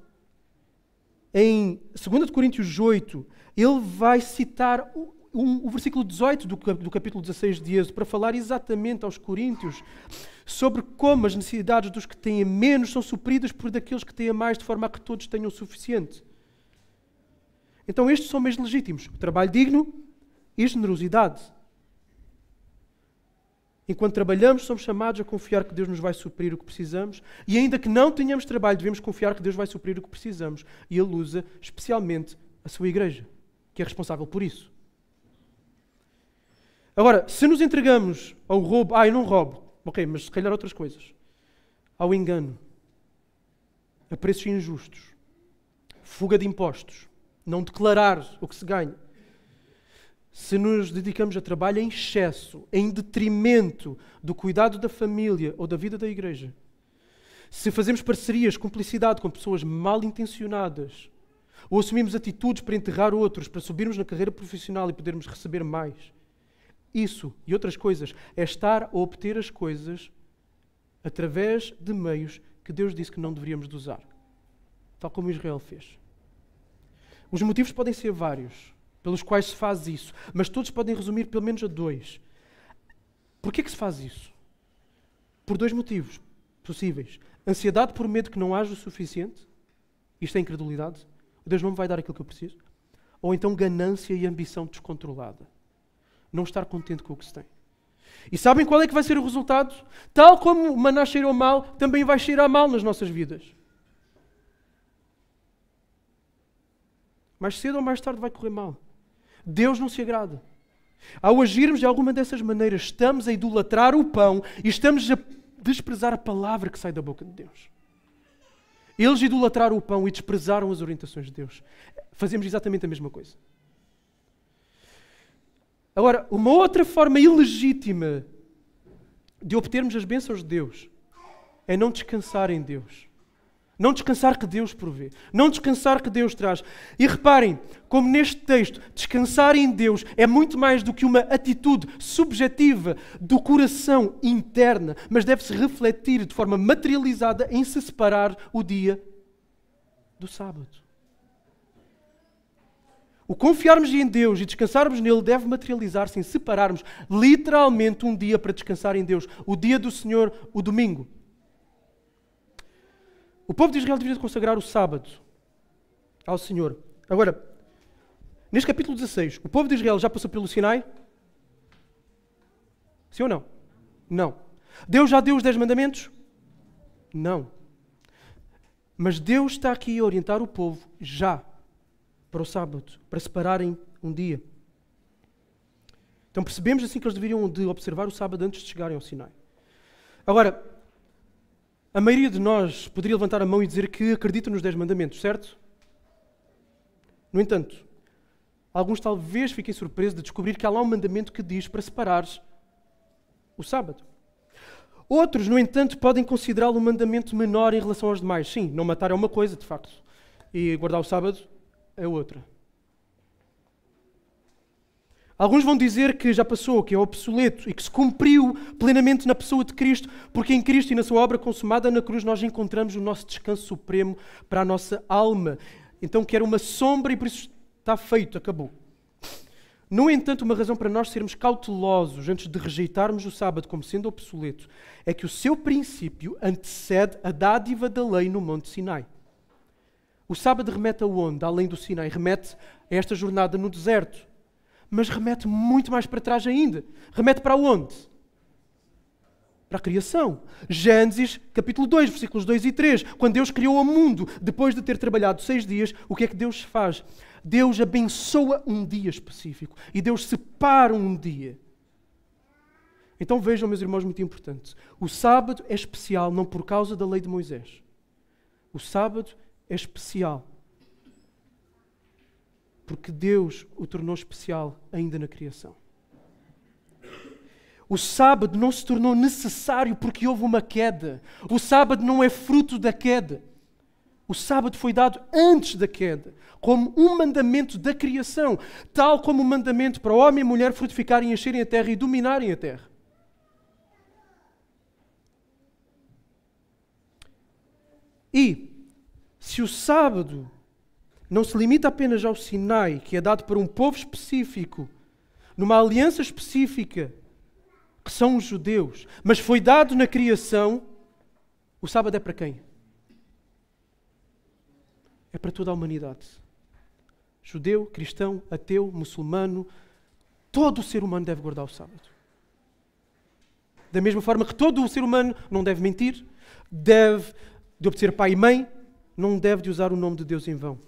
em 2 Coríntios 8, ele vai citar o versículo 18 do capítulo 16 de Êxodo para falar exatamente aos coríntios sobre como as necessidades dos que têm menos são supridas por daqueles que têm mais, de forma a que todos tenham o suficiente. Então estes são meios legítimos. O trabalho digno e generosidade. Enquanto trabalhamos, somos chamados a confiar que Deus nos vai suprir o que precisamos e ainda que não tenhamos trabalho, devemos confiar que Deus vai suprir o que precisamos. E Ele usa especialmente a sua igreja, que é responsável por isso. Agora, se nos entregamos ao roubo, eu não roubo, ok, mas se calhar outras coisas, ao engano, a preços injustos, fuga de impostos, não declarar o que se ganha, se nos dedicamos a trabalho em excesso, em detrimento do cuidado da família ou da vida da igreja, se fazemos parcerias, cumplicidade com pessoas mal intencionadas, ou assumimos atitudes para enterrar outros, para subirmos na carreira profissional e podermos receber mais, isso e outras coisas é estar a obter as coisas através de meios que Deus disse que não deveríamos de usar, tal como Israel fez. Os motivos podem ser vários pelos quais se faz isso, mas todos podem resumir pelo menos a 2. Porquê que se faz isso? Por 2 motivos possíveis. Ansiedade por medo que não haja o suficiente. Isto é incredulidade. Deus não me vai dar aquilo que eu preciso. Ou então ganância e ambição descontrolada. Não estar contente com o que se tem. E sabem qual é que vai ser o resultado? Tal como o maná cheirou mal, também vai cheirar mal nas nossas vidas. Mais cedo ou mais tarde vai correr mal. Deus não se agrada. Ao agirmos de alguma dessas maneiras, estamos a idolatrar o pão e estamos a desprezar a palavra que sai da boca de Deus. Eles idolatraram o pão e desprezaram as orientações de Deus. Fazemos exatamente a mesma coisa. Agora, uma outra forma ilegítima de obtermos as bênçãos de Deus é não descansar em Deus. Não descansar que Deus provê. Não descansar que Deus traz. E reparem, como neste texto, descansar em Deus é muito mais do que uma atitude subjetiva do coração interna, mas deve-se refletir de forma materializada em se separar o dia do sábado. O confiarmos em Deus e descansarmos nele deve materializar-se em separarmos literalmente um dia para descansar em Deus. O dia do Senhor, o domingo. O povo de Israel deveria consagrar o sábado ao Senhor. Agora, neste capítulo 16, o povo de Israel já passou pelo Sinai? Sim ou não? Não. Deus já deu os 10 mandamentos? Não. Mas Deus está aqui a orientar o povo já para o sábado, para separarem um dia. Então percebemos assim que eles deveriam de observar o sábado antes de chegarem ao Sinai. Agora, a maioria de nós poderia levantar a mão e dizer que acredita nos 10 mandamentos, certo? No entanto, alguns talvez fiquem surpresos de descobrir que há lá um mandamento que diz para separares o sábado. Outros, no entanto, podem considerá-lo um mandamento menor em relação aos demais. Sim, não matar é uma coisa, de facto, e guardar o sábado é outra. Alguns vão dizer que já passou, que é obsoleto e que se cumpriu plenamente na pessoa de Cristo, porque em Cristo e na sua obra consumada na cruz nós encontramos o nosso descanso supremo para a nossa alma. Então que era uma sombra e por isso está feito, acabou. No entanto, uma razão para nós sermos cautelosos antes de rejeitarmos o sábado como sendo obsoleto é que o seu princípio antecede a dádiva da lei no Monte Sinai. O sábado remete a onde? Além do Sinai, remete a esta jornada no deserto. Mas remete muito mais para trás ainda. Remete para onde? Para a criação. Gênesis, capítulo 2, versículos 2 e 3. Quando Deus criou o mundo, depois de ter trabalhado 6 dias, o que é que Deus faz? Deus abençoa um dia específico. E Deus separa um dia. Então vejam, meus irmãos, muito importante. O sábado é especial não por causa da lei de Moisés. O sábado é especial porque Deus o tornou especial ainda na criação. O sábado não se tornou necessário porque houve uma queda. O sábado não é fruto da queda. O sábado foi dado antes da queda, como um mandamento da criação, tal como um mandamento para o homem e a mulher frutificarem, encherem a terra e dominarem a terra. E, se o sábado não se limita apenas ao Sinai, que é dado para um povo específico, numa aliança específica, que são os judeus, mas foi dado na criação, o sábado é para quem? É para toda a humanidade. Judeu, cristão, ateu, muçulmano, todo o ser humano deve guardar o sábado. Da mesma forma que todo o ser humano não deve mentir, deve de obedecer pai e mãe, não deve de usar o nome de Deus em vão.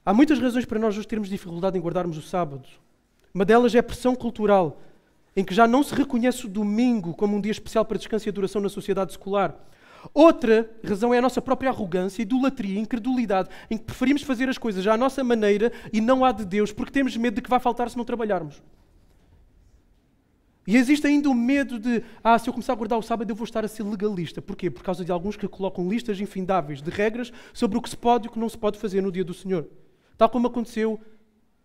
Há muitas razões para nós hoje termos dificuldade em guardarmos o sábado. Uma delas é a pressão cultural, em que já não se reconhece o domingo como um dia especial para descanso e adoração na sociedade secular. Outra razão é a nossa própria arrogância, idolatria, incredulidade, em que preferimos fazer as coisas à nossa maneira e não à de Deus, porque temos medo de que vai faltar se não trabalharmos. E existe ainda o medo de, se eu começar a guardar o sábado eu vou estar a ser legalista. Porquê? Por causa de alguns que colocam listas infindáveis de regras sobre o que se pode e o que não se pode fazer no dia do Senhor. Tal como aconteceu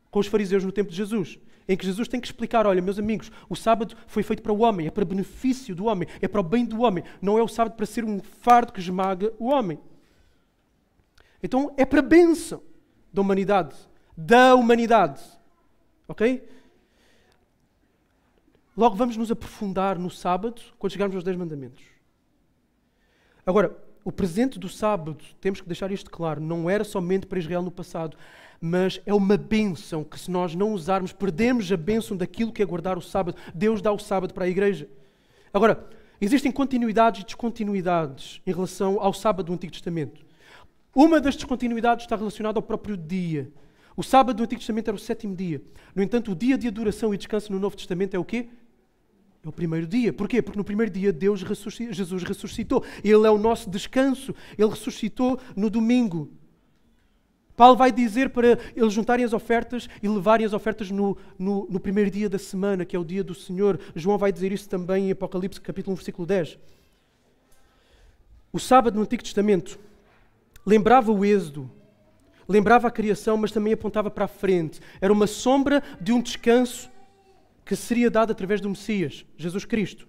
com os fariseus no tempo de Jesus, em que Jesus tem que explicar, olha, meus amigos, o sábado foi feito para o homem, é para benefício do homem, é para o bem do homem, não é o sábado para ser um fardo que esmaga o homem. Então é para a bênção da humanidade. Ok? Logo vamos nos aprofundar no sábado quando chegarmos aos 10 mandamentos. Agora, o presente do sábado, temos que deixar isto claro, não era somente para Israel no passado, mas é uma bênção que se nós não usarmos, perdemos a bênção daquilo que é guardar o sábado. Deus dá o sábado para a igreja. Agora, existem continuidades e descontinuidades em relação ao sábado do Antigo Testamento. Uma das descontinuidades está relacionada ao próprio dia. O sábado do Antigo Testamento era o 7º dia. No entanto, o dia de adoração e descanso no Novo Testamento é o quê? É o primeiro dia. Porquê? Porque no primeiro dia Jesus ressuscitou. Ele é o nosso descanso. Ele ressuscitou no domingo. Paulo vai dizer para eles juntarem as ofertas e levarem as ofertas no primeiro dia da semana, que é o dia do Senhor. João vai dizer isso também em Apocalipse, capítulo 1, versículo 10. O sábado no Antigo Testamento lembrava o êxodo, lembrava a criação, mas também apontava para a frente. Era uma sombra de um descanso que seria dado através do Messias, Jesus Cristo.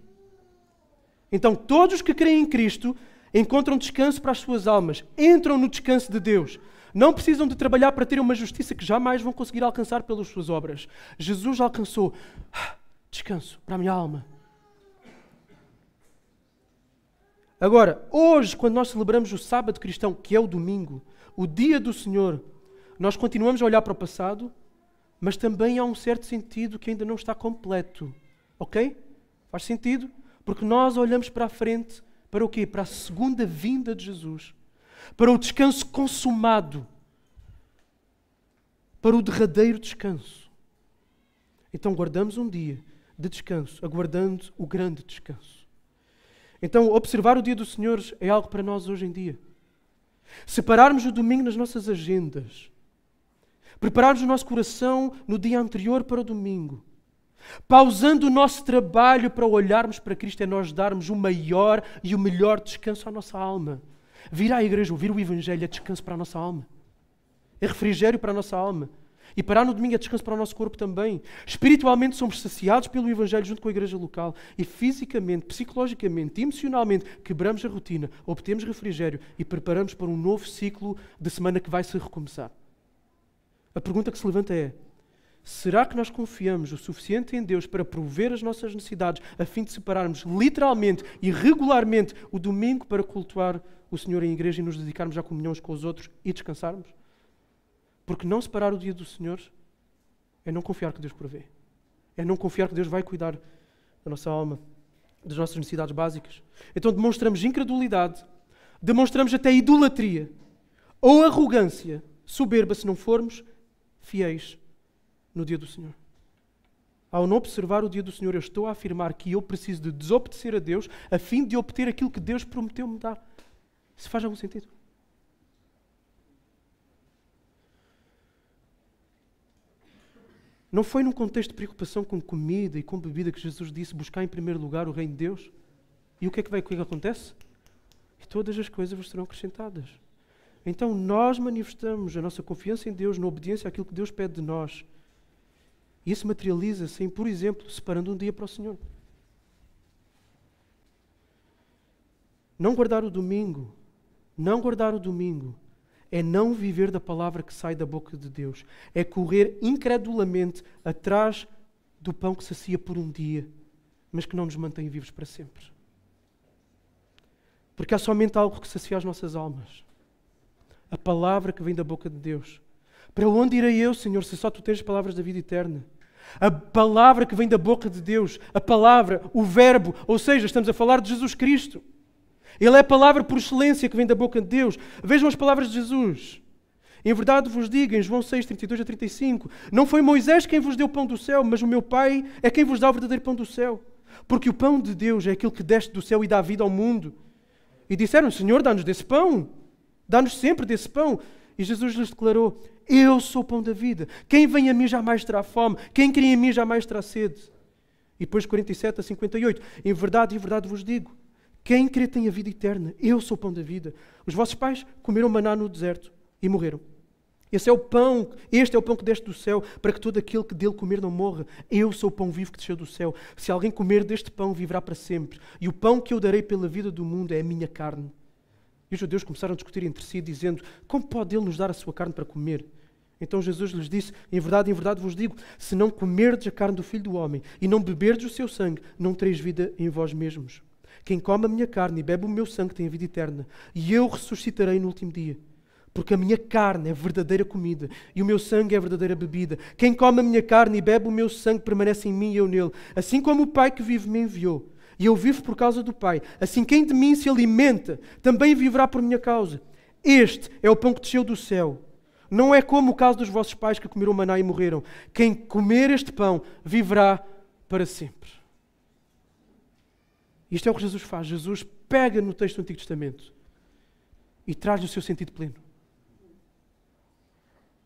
Então, todos que creem em Cristo encontram descanso para as suas almas, entram no descanso de Deus. Não precisam de trabalhar para ter uma justiça que jamais vão conseguir alcançar pelas suas obras. Jesus alcançou descanso para a minha alma. Agora, hoje, quando nós celebramos o sábado cristão, que é o domingo, o dia do Senhor, nós continuamos a olhar para o passado, mas também há um certo sentido que ainda não está completo. Ok? Faz sentido? Porque nós olhamos para a frente, para o quê? Para a segunda vinda de Jesus. Para o descanso consumado. Para o derradeiro descanso. Então guardamos um dia de descanso, aguardando o grande descanso. Então observar o dia do Senhor é algo para nós hoje em dia. Separarmos o domingo nas nossas agendas. Prepararmos o nosso coração no dia anterior para o domingo. Pausando o nosso trabalho para olharmos para Cristo é nós darmos o maior e o melhor descanso à nossa alma. Vir à igreja, ouvir o Evangelho é descanso para a nossa alma. É refrigério para a nossa alma. E parar no domingo é descanso para o nosso corpo também. Espiritualmente somos saciados pelo Evangelho junto com a igreja local. E fisicamente, psicologicamente, emocionalmente, quebramos a rotina, obtemos refrigério e preparamos para um novo ciclo de semana que vai se recomeçar. A pergunta que se levanta é: será que nós confiamos o suficiente em Deus para prover as nossas necessidades a fim de separarmos literalmente e regularmente o domingo para cultuar o Senhor em igreja e nos dedicarmos à comunhão uns com os outros e descansarmos? Porque não separar o dia do Senhor é não confiar que Deus provê. É não confiar que Deus vai cuidar da nossa alma, das nossas necessidades básicas. Então demonstramos incredulidade, demonstramos até idolatria ou arrogância, soberba, se não formos fiéis no dia do Senhor. Ao não observar o dia do Senhor, eu estou a afirmar que eu preciso de desobedecer a Deus a fim de obter aquilo que Deus prometeu-me dar. Isso faz algum sentido? Não foi num contexto de preocupação com comida e com bebida que Jesus disse buscar em primeiro lugar o reino de Deus? E o que é que acontece? E todas as coisas vos serão acrescentadas. Então nós manifestamos a nossa confiança em Deus na obediência àquilo que Deus pede de nós. E isso materializa-se em, por exemplo, separando um dia para o Senhor. Não guardar o domingo é não viver da palavra que sai da boca de Deus. É correr incredulamente atrás do pão que sacia por um dia, mas que não nos mantém vivos para sempre. Porque há somente algo que sacia as nossas almas. A palavra que vem da boca de Deus. Para onde irei eu, Senhor, se só Tu tens as palavras da vida eterna? A palavra que vem da boca de Deus, a palavra, o verbo, ou seja, estamos a falar de Jesus Cristo. Ele é a palavra por excelência que vem da boca de Deus. Vejam as palavras de Jesus. Em verdade vos digo, em João 6, 32 a 35, não foi Moisés quem vos deu o pão do céu, mas o meu Pai é quem vos dá o verdadeiro pão do céu. Porque o pão de Deus é aquele que desce do céu e dá vida ao mundo. E disseram, Senhor, dá-nos desse pão. Dá-nos sempre desse pão. E Jesus lhes declarou, eu sou o pão da vida. Quem vem a mim jamais terá fome. Quem crê em mim jamais terá sede. E depois 47 a 58, em verdade vos digo, quem crê tem a vida eterna. Eu sou o pão da vida. Os vossos pais comeram maná no deserto e morreram. Este é o pão que desce do céu, para que todo aquele que dele comer não morra. Eu sou o pão vivo que desceu do céu. Se alguém comer deste pão, viverá para sempre. E o pão que eu darei pela vida do mundo é a minha carne. E os judeus começaram a discutir entre si, dizendo, como pode ele nos dar a sua carne para comer? Então Jesus lhes disse, em verdade vos digo, se não comerdes a carne do Filho do Homem e não beberdes o seu sangue, não tereis vida em vós mesmos. Quem come a minha carne e bebe o meu sangue tem a vida eterna, e eu ressuscitarei no último dia. Porque a minha carne é verdadeira comida e o meu sangue é verdadeira bebida. Quem come a minha carne e bebe o meu sangue permanece em mim e eu nele. Assim como o Pai que vive me enviou, e eu vivo por causa do Pai, assim quem de mim se alimenta também viverá por minha causa. Este é o pão que desceu do céu. Não é como o caso dos vossos pais que comeram maná e morreram. Quem comer este pão viverá para sempre. Isto é o que Jesus faz. Jesus pega no texto do Antigo Testamento e traz-lhe o seu sentido pleno.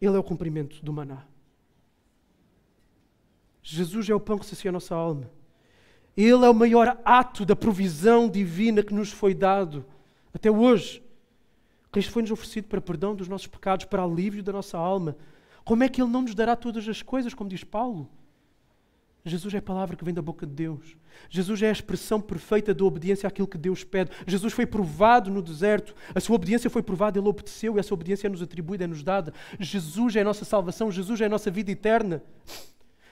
Ele é o cumprimento do maná. Jesus é o pão que sacia a nossa alma. Ele é o maior ato da provisão divina que nos foi dado até hoje. Cristo foi-nos oferecido para perdão dos nossos pecados, para alívio da nossa alma. Como é que Ele não nos dará todas as coisas, como diz Paulo? Jesus é a palavra que vem da boca de Deus. Jesus é a expressão perfeita da obediência àquilo que Deus pede. Jesus foi provado no deserto. A sua obediência foi provada, Ele obedeceu e essa obediência é-nos atribuída, é-nos dada. Jesus é a nossa salvação, Jesus é a nossa vida eterna.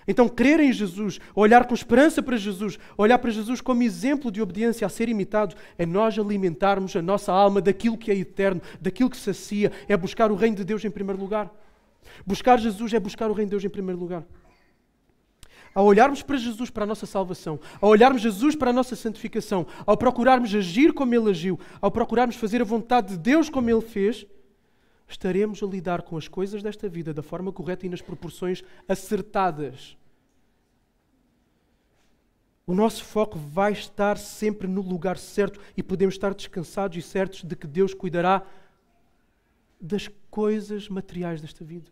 Então, crer em Jesus, olhar com esperança para Jesus, olhar para Jesus como exemplo de obediência a ser imitado, é nós alimentarmos a nossa alma daquilo que é eterno, daquilo que sacia, é buscar o reino de Deus em primeiro lugar. Buscar Jesus é buscar o reino de Deus em primeiro lugar. Ao olharmos para Jesus para a nossa salvação, ao olharmos Jesus para a nossa santificação, ao procurarmos agir como Ele agiu, ao procurarmos fazer a vontade de Deus como Ele fez, estaremos a lidar com as coisas desta vida da forma correta e nas proporções acertadas. O nosso foco vai estar sempre no lugar certo e podemos estar descansados e certos de que Deus cuidará das coisas materiais desta vida.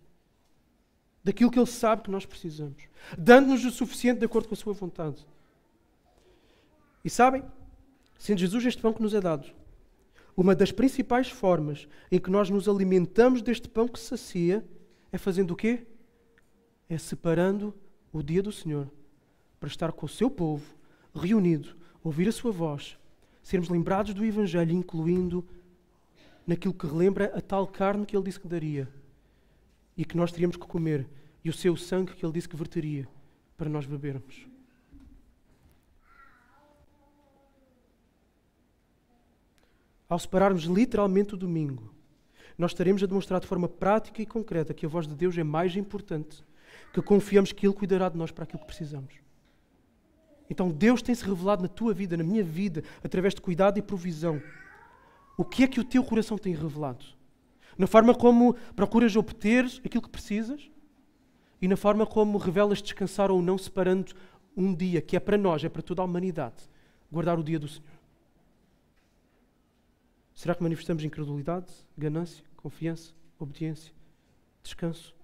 Daquilo que Ele sabe que nós precisamos. Dando-nos o suficiente de acordo com a sua vontade. E sabem, sendo Jesus este pão que nos é dado, uma das principais formas em que nós nos alimentamos deste pão que sacia é fazendo o quê? É separando o dia do Senhor para estar com o seu povo, reunido, ouvir a sua voz, sermos lembrados do Evangelho, incluindo naquilo que relembra a tal carne que Ele disse que daria e que nós teríamos que comer, e o seu sangue que Ele disse que verteria para nós bebermos. Ao separarmos literalmente o domingo, nós estaremos a demonstrar de forma prática e concreta que a voz de Deus é mais importante, que confiamos que Ele cuidará de nós para aquilo que precisamos. Então Deus tem-se revelado na tua vida, na minha vida, através de cuidado e provisão. O que é que o teu coração tem revelado? Na forma como procuras obter aquilo que precisas e na forma como revelas descansar ou não, separando um dia que é para nós, é para toda a humanidade, guardar o dia do Senhor. Será que manifestamos incredulidade, ganância, confiança, obediência, descanso?